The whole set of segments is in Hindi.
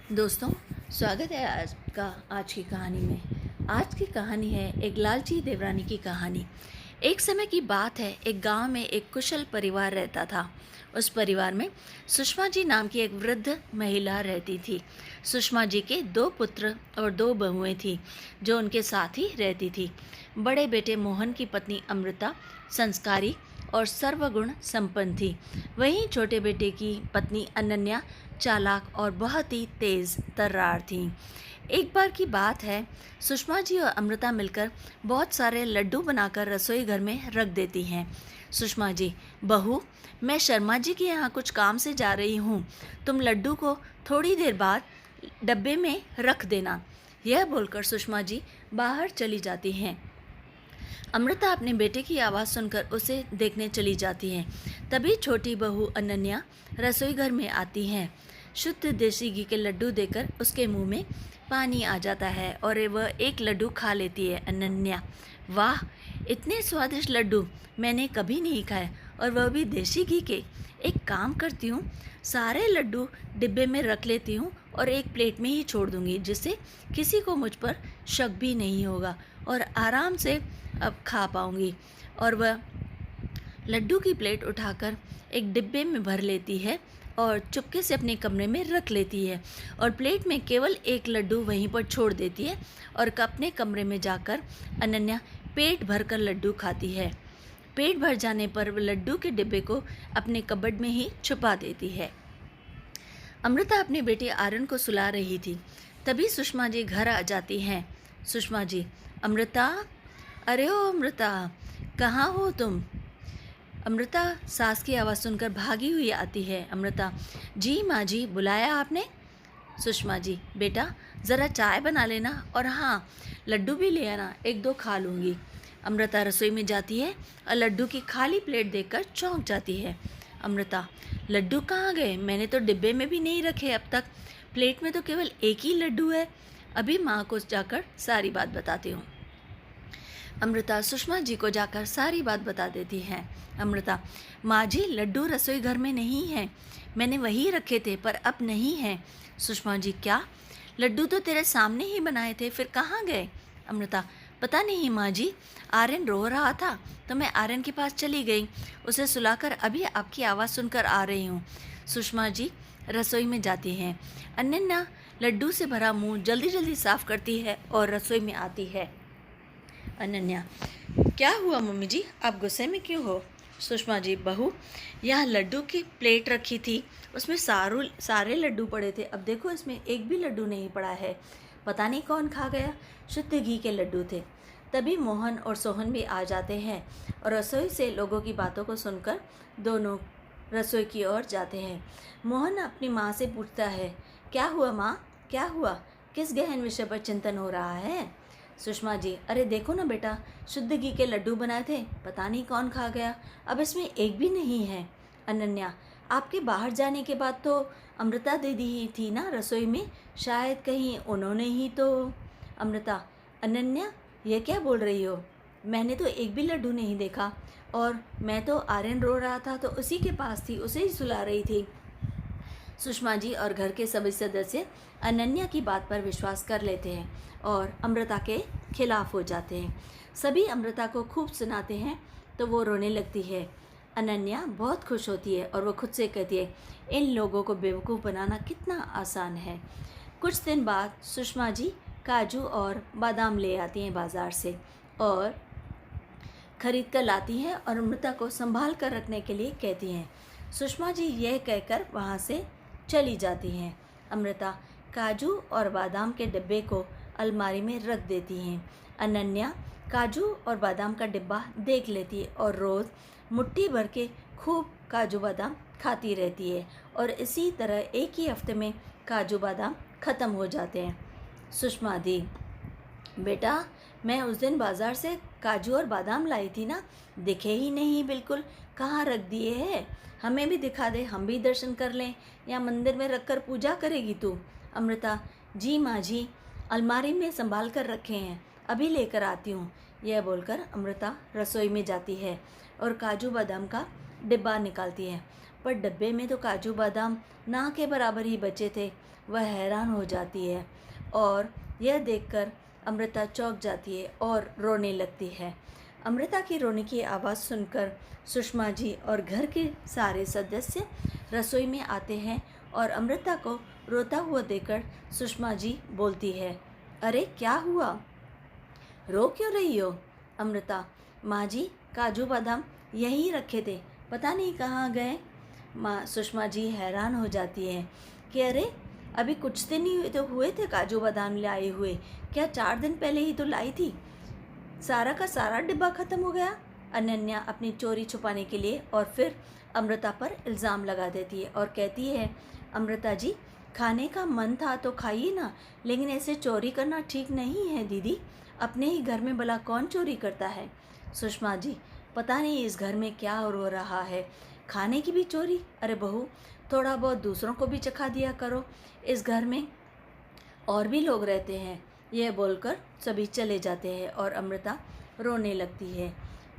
दोस्तों, स्वागत है आपका आज की कहानी में। आज की कहानी है एक लालची देवरानी की कहानी। एक समय की बात है, एक गांव में एक कुशल परिवार रहता था। उस परिवार में सुषमा जी नाम की एक वृद्ध महिला रहती थी। सुषमा जी के 2 पुत्र और 2 बहुएं थीं जो उनके साथ ही रहती थी। बड़े बेटे मोहन की पत्नी अमृता संस्कारी और सर्वगुण संपन्न थी। वहीं छोटे बेटे की पत्नी अनन्या चालाक और बहुत ही तेज तर्रार थी। एक बार की बात है, सुषमा जी और अमृता मिलकर बहुत सारे लड्डू बनाकर रसोई घर में रख देती हैं। सुषमा जी, बहू, मैं शर्मा जी के यहाँ कुछ काम से जा रही हूँ, तुम लड्डू को थोड़ी देर बाद डब्बे में रख देना। यह बोलकर सुषमा जी बाहर चली जाती हैं। अमृता अपने बेटे की आवाज़ सुनकर उसे देखने चली जाती है। तभी छोटी बहू अनन्या रसोई घर में आती है। शुद्ध देसी घी के लड्डू देकर उसके मुंह में पानी आ जाता है और वह एक लड्डू खा लेती है। अनन्या, वाह, इतने स्वादिष्ट लड्डू मैंने कभी नहीं खाए, और वह भी देसी घी के। एक काम करती हूँ, सारे लड्डू डिब्बे में रख लेती हूँ और एक प्लेट में ही छोड़ दूँगी, जिससे किसी को मुझ पर शक भी नहीं होगा और आराम से अब खा पाऊँगी। और वह लड्डू की प्लेट उठाकर एक डिब्बे में भर लेती है और चुपके से अपने कमरे में रख लेती है और प्लेट में केवल एक लड्डू वहीं पर छोड़ देती है और अपने कमरे में जाकर अनन्या पेट भरकर लड्डू खाती है। पेट भर जाने पर वह लड्डू के डिब्बे को अपने कबर्ड में ही छुपा देती है। अमृता अपने बेटे आर्यन को सुला रही थी। तभी सुषमा जी घर आ जाती हैं। सुषमा जी, अमृता, अरे ओ अमृता, कहाँ हो तुम? अमृता सास की आवाज़ सुनकर भागी हुई आती है। अमृता, जी माँ जी, बुलाया आपने? सुषमा जी, बेटा ज़रा चाय बना लेना और हाँ, लड्डू भी ले आना, 1-2 खा लूँगी। अमृता रसोई में जाती है और लड्डू की खाली प्लेट देखकर चौंक जाती है। अमृता, लड्डू कहाँ गए? मैंने तो डिब्बे में भी नहीं रखे अब तक। प्लेट में तो केवल एक ही लड्डू है। अभी माँ को जाकर सारी बात बताती हूँ। अमृता सुषमा जी को जाकर सारी बात बता देती है। अमृता, माँ जी, लड्डू रसोई घर में नहीं हैं, मैंने वही रखे थे पर अब नहीं हैं। सुषमा जी, क्या? लड्डू तो तेरे सामने ही बनाए थे, फिर कहाँ गए? अमृता, पता नहीं माँ जी, आर्यन रो रहा था तो मैं आर्यन के पास चली गई, उसे सुलाकर अभी आपकी आवाज़ सुनकर आ रही हूँ। सुषमा जी रसोई में जाती हैं। अनन्या लड्डू से भरा मुंह जल्दी जल्दी साफ करती है और रसोई में आती है। अनन्या, क्या हुआ मम्मी जी, आप गुस्से में क्यों हो? सुषमा जी, बहू, यहाँ लड्डू की प्लेट रखी थी, उसमें सारे लड्डू पड़े थे, अब देखो इसमें एक भी लड्डू नहीं पड़ा है, पता नहीं कौन खा गया। शुद्ध घी के लड्डू थे। तभी मोहन और सोहन भी आ जाते हैं और रसोई से लोगों की बातों को सुनकर दोनों रसोई की ओर जाते हैं। मोहन अपनी माँ से पूछता है, क्या हुआ माँ, क्या हुआ? किस गहन विषय पर चिंतन हो रहा है? सुषमा जी, अरे देखो ना बेटा, शुद्ध घी के लड्डू बनाए थे, पता नहीं कौन खा गया, अब इसमें एक भी नहीं है। अनन्या, आपके बाहर जाने के बाद तो अमृता दीदी ही थी ना रसोई में, शायद कहीं उन्होंने ही तो। अमृता, अनन्या, ये क्या बोल रही हो? मैंने तो एक भी लड्डू नहीं देखा, और मैं तो आर्यन रो रहा था तो उसी के पास थी, उसे ही सुला रही थी। सुषमा जी और घर के सभी सदस्य अनन्या की बात पर विश्वास कर लेते हैं और अमृता के खिलाफ हो जाते हैं। सभी अमृता को खूब सुनाते हैं तो वो रोने लगती है। अनन्या बहुत खुश होती है और वो खुद से कहती है, इन लोगों को बेवकूफ़ बनाना कितना आसान है। कुछ दिन बाद सुषमा जी काजू और बादाम ले आती हैं बाज़ार से और खरीद कर लाती हैं और अमृता को संभाल कर रखने के लिए कहती हैं। सुषमा जी यह कहकर वहाँ से चली जाती हैं। अमृता काजू और बादाम के डिब्बे को अलमारी में रख देती हैं। अनन्या काजू और बादाम का डिब्बा देख लेती है और रोज़ मुट्ठी भर के खूब काजू बादाम खाती रहती है और इसी तरह एक ही हफ्ते में काजू बादाम ख़त्म हो जाते हैं। सुषमा दी, बेटा, मैं उस दिन बाज़ार से काजू और बादाम लाई थी ना, दिखे ही नहीं बिल्कुल, कहाँ रख दिए हैं? हमें भी दिखा दे, हम भी दर्शन कर लें, या मंदिर में रखकर पूजा करेगी तू? अमृता, जी माँ जी, अलमारी में संभाल कर रखे हैं, अभी लेकर आती हूँ। यह बोलकर अमृता रसोई में जाती है और काजू बादाम का डिब्बा निकालती है, पर डिब्बे में तो काजू बादाम ना के बराबर ही बचे थे। वह हैरान हो जाती है और यह देखकर अमृता चौंक जाती है और रोने लगती है। अमृता की रोने की आवाज़ सुनकर सुषमा जी और घर के सारे सदस्य रसोई में आते हैं और अमृता को रोता हुआ देखकर सुषमा जी बोलती है, अरे क्या हुआ, रो क्यों रही हो? अमृता, माँ जी काजू बादाम यहीं रखे थे, पता नहीं कहाँ गए। माँ सुषमा जी हैरान हो जाती है कि अरे अभी कुछ दिन ही तो हुए थे काजू बादाम लाए हुए, क्या 4 दिन पहले ही तो लाई थी, सारा का सारा डिब्बा ख़त्म हो गया। अनन्या अपनी चोरी छुपाने के लिए और फिर अमृता पर इल्ज़ाम लगा देती है और कहती है, अमृता जी खाने का मन था तो खाइए ना, लेकिन ऐसे चोरी करना ठीक नहीं है दीदी, अपने ही घर में भला कौन चोरी करता है। सुषमा जी, पता नहीं इस घर में क्या हो रहा है, खाने की भी चोरी, अरे बहू थोड़ा बहुत दूसरों को भी चखा दिया करो, इस घर में और भी लोग रहते हैं। यह बोलकर सभी चले जाते हैं और अमृता रोने लगती है।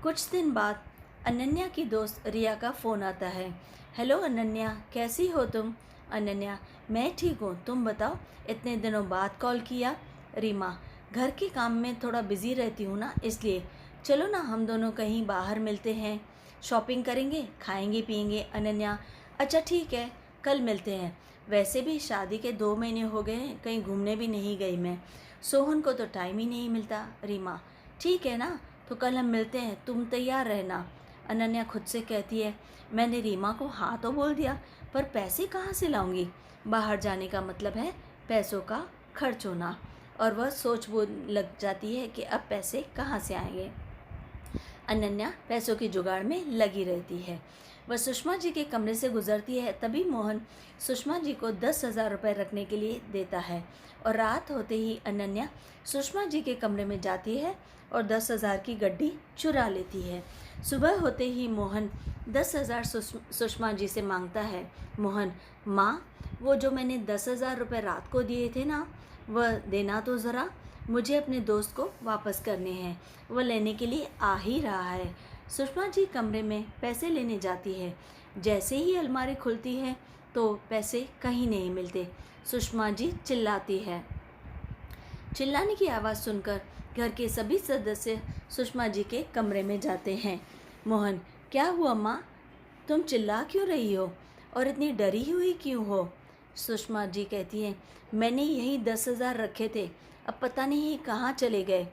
कुछ दिन बाद अनन्या की दोस्त रिया का फ़ोन आता है। हेलो अनन्या, कैसी हो तुम? अनन्या, मैं ठीक हूँ, तुम बताओ, इतने दिनों बाद कॉल किया। रीमा, घर के काम में थोड़ा बिज़ी रहती हूँ ना, इसलिए चलो ना हम दोनों कहीं बाहर मिलते हैं, शॉपिंग करेंगे, खाएंगे पिएंगे। अनन्या, अच्छा ठीक है, कल मिलते हैं, वैसे भी शादी के 2 महीने हो गए हैं, कहीं घूमने भी नहीं गई मैं, सोहन को तो टाइम ही नहीं मिलता। रीमा, ठीक है ना, तो कल हम मिलते हैं, तुम तैयार रहना। अनन्या खुद से कहती है, मैंने रीमा को हाँ तो बोल दिया, पर पैसे कहाँ से लाऊंगी, बाहर जाने का मतलब है पैसों का खर्च होना, और वह सोच वो लग जाती है कि अब पैसे कहाँ से आएंगे। अनन्या पैसों की जुगाड़ में लगी रहती है। वह सुषमा जी के कमरे से गुजरती है, तभी मोहन सुषमा जी को 10,000 रुपये रखने के लिए देता है और रात होते ही अनन्या सुषमा जी के कमरे में जाती है और 10,000 की गड्डी चुरा लेती है। सुबह होते ही मोहन 10,000 सुषमा जी से मांगता है। मोहन, माँ, वो जो मैंने 10,000 रुपये रात को दिए थे ना, वह देना तो ज़रा, मुझे अपने दोस्त को वापस करने हैं, वह लेने के लिए आ ही रहा है। सुषमा जी कमरे में पैसे लेने जाती है। जैसे ही अलमारी खुलती है तो पैसे कहीं नहीं मिलते। सुषमा जी चिल्लाती है। चिल्लाने की आवाज़ सुनकर घर के सभी सदस्य सुषमा जी के कमरे में जाते हैं। मोहन, क्या हुआ माँ, तुम चिल्ला क्यों रही हो और इतनी डरी हुई क्यों हो? सुषमा जी कहती हैं, मैंने यही 10,000 रखे थे, अब पता नहीं कहाँ चले गए,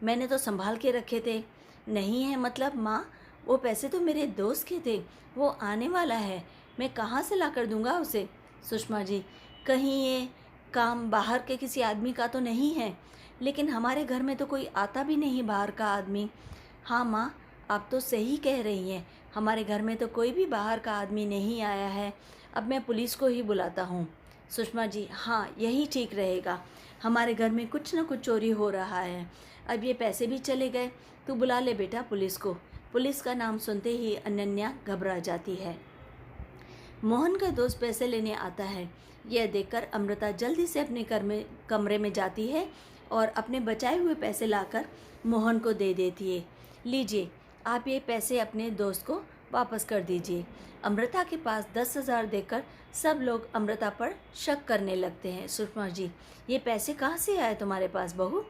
मैंने तो संभाल के रखे थे। नहीं है मतलब माँ, वो पैसे तो मेरे दोस्त के थे, वो आने वाला है, मैं कहाँ से ला कर दूँगा उसे। सुषमा जी, कहीं ये काम बाहर के किसी आदमी का तो नहीं है, लेकिन हमारे घर में तो कोई आता भी नहीं बाहर का आदमी। हाँ माँ, आप तो सही कह रही हैं, हमारे घर में तो कोई भी बाहर का आदमी नहीं आया है, अब मैं पुलिस को ही बुलाता हूँ। सुषमा जी, हाँ यही ठीक रहेगा, हमारे घर में कुछ न कुछ चोरी हो रहा है, अब ये पैसे भी चले गए, तू बुला ले बेटा पुलिस को। पुलिस का नाम सुनते ही अनन्या घबरा जाती है। मोहन का दोस्त पैसे लेने आता है। यह देखकर अमृता जल्दी से अपने कमरे में जाती है और अपने बचाए हुए पैसे लाकर मोहन को दे देती है। लीजिए, आप ये पैसे अपने दोस्त को वापस कर दीजिए। अमृता के पास 10,000 देकर सब लोग अमृता पर शक करने लगते हैं। सुषमा जी, ये पैसे कहाँ से आए तुम्हारे पास बहू?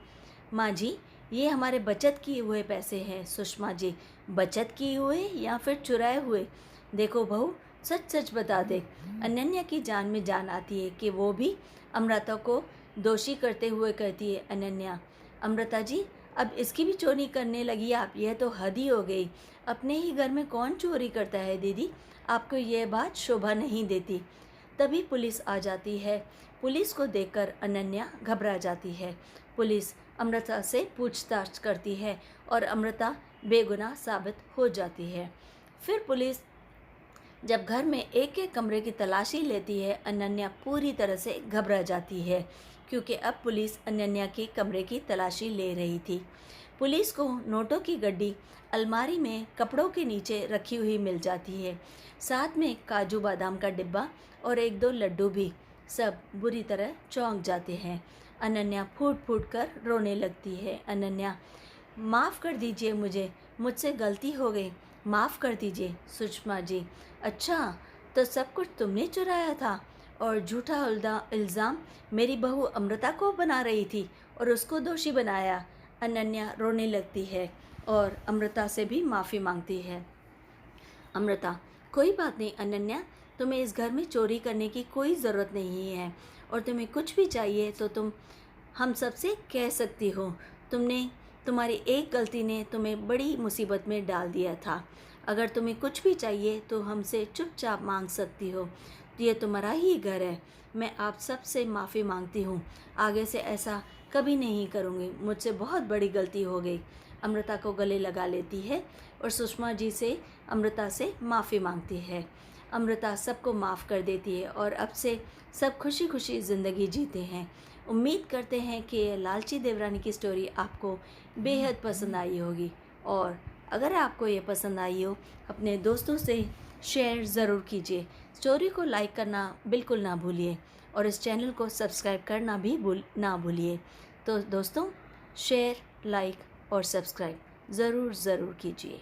माँ जी, ये हमारे बचत किए हुए पैसे हैं। सुषमा जी, बचत किए हुए या फिर चुराए हुए? देखो बहू, सच सच बता दे। अनन्या की जान में जान आती है कि वो भी अमृता को दोषी करते हुए कहती है, अनन्या, अमृता जी अब इसकी भी चोरी करने लगी आप, यह तो हद ही हो गई। अपने ही घर में कौन चोरी करता है दीदी, आपको यह बात शोभा नहीं देती। तभी पुलिस आ जाती है। पुलिस को देखकर अनन्या घबरा जाती है। पुलिस अमृता से पूछताछ करती है और अमृता बेगुनाह साबित हो जाती है। फिर पुलिस जब घर में एक एक कमरे की तलाशी लेती है, अनन्या पूरी तरह से घबरा जाती है, क्योंकि अब पुलिस अनन्या के कमरे की तलाशी ले रही थी। पुलिस को नोटों की गड्डी अलमारी में कपड़ों के नीचे रखी हुई मिल जाती है, साथ में काजू बादाम का डिब्बा और 1-2 लड्डू भी। सब बुरी तरह चौंक जाते हैं। अनन्या फूट फूट कर रोने लगती है। अनन्या, माफ़ कर दीजिए मुझसे गलती हो गई, माफ़ कर दीजिए। सुषमा जी, अच्छा तो सब कुछ तुमने चुराया था और झूठा इल्ज़ाम मेरी बहू अमृता को बना रही थी और उसको दोषी बनाया। अनन्या रोने लगती है और अमृता से भी माफ़ी मांगती है। अमृता, कोई बात नहीं अनन्या, तुम्हें इस घर में चोरी करने की कोई ज़रूरत नहीं है और तुम्हें कुछ भी चाहिए तो तुम हम सबसे कह सकती हो। तुम्हारी एक गलती ने तुम्हें बड़ी मुसीबत में डाल दिया था। अगर तुम्हें कुछ भी चाहिए तो हमसे चुपचाप मांग सकती हो। ये तुम्हारा ही घर है। मैं आप सबसे माफ़ी मांगती हूँ। आगे से ऐसा कभी नहीं करूँगी। मुझसे बहुत बड़ी गलती हो गई। अमृता को गले लगा लेती है और सुषमा जी से अमृता से माफ़ी मांगती है। अमृता सबको माफ़ कर देती है और अब से सब खुशी खुशी ज़िंदगी जीते हैं। उम्मीद करते हैं कि ये लालची देवरानी की स्टोरी आपको बेहद पसंद आई होगी और अगर आपको ये पसंद आई हो अपने दोस्तों से शेयर ज़रूर कीजिए। स्टोरी को लाइक करना बिल्कुल ना भूलिए और इस चैनल को सब्सक्राइब करना भी ना भूलिए। तो दोस्तों शेयर, लाइक और सब्सक्राइब ज़रूर कीजिए।